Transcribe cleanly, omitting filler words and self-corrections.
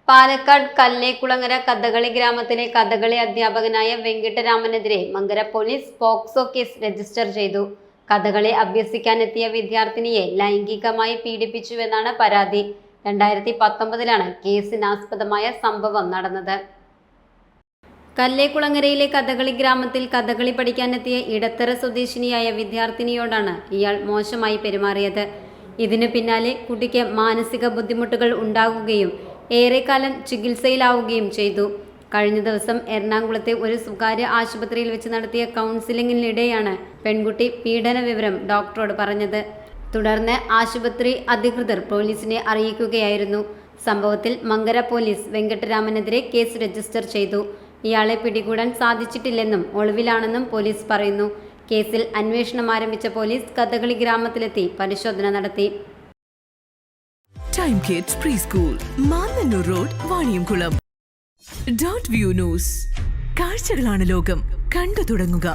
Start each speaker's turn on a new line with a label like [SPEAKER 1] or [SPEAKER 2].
[SPEAKER 1] പാലക്കാട് കല്ലേക്കുളങ്ങര കഥകളി ഗ്രാമത്തിലെ കഥകളി അധ്യാപകനായ വെങ്കിട്ടരാമനെതിരെ Mankara police POCSO case register ചെയ്തു. കഥകളി അഭ്യസിക്കാനെത്തിയ വിദ്യാർത്ഥിനിയെ ലൈംഗികമായി പീഡിപ്പിച്ചുവെന്നാണ് പരാതി. 2019 കേസിനാസ്പദമായ സംഭവം നടന്നത്. കല്ലേക്കുളങ്ങരയിലെ കഥകളി ഗ്രാമത്തിൽ കഥകളി പഠിക്കാനെത്തിയ ഇടത്തറ സ്വദേശിനിയായ വിദ്യാർത്ഥിനിയോടാണ് ഇയാൾ മോശമായി പെരുമാറിയത്. ഇതിനു പിന്നാലെ കുട്ടിക്ക് മാനസിക ബുദ്ധിമുട്ടുകൾ ഉണ്ടാകുകയും ഏറെക്കാലം ചികിത്സയിലാവുകയും ചെയ്തു. കഴിഞ്ഞ ദിവസം എറണാകുളത്തെ ഒരു സ്വകാര്യ ആശുപത്രിയിൽ വെച്ച് നടത്തിയ കൗൺസിലിംഗിനിടെയാണ് പെൺകുട്ടി പീഡന വിവരം ഡോക്ടറോട് പറഞ്ഞത്. തുടർന്ന് ആശുപത്രി അധികൃതർ പോലീസിനെ അറിയിക്കുകയായിരുന്നു. സംഭവത്തിൽ മങ്കര പോലീസ് വെങ്കിട്ടരാമനെതിരെ കേസ് രജിസ്റ്റർ ചെയ്തു. ഇയാളെ പിടികൂടാൻ സാധിച്ചിട്ടില്ലെന്നും ഒളിവിലാണെന്നും പോലീസ് പറയുന്നു. കേസിൽ അന്വേഷണം ആരംഭിച്ച പോലീസ് കഥകളി ഗ്രാമത്തിലെത്തി പരിശോധന നടത്തി.
[SPEAKER 2] Time kids pre school, Mannannur road, Vaniyamkulam. Dot view news. കാഴ്ചകളാണ് ലോകം, കണ്ടു തുടങ്ങുക.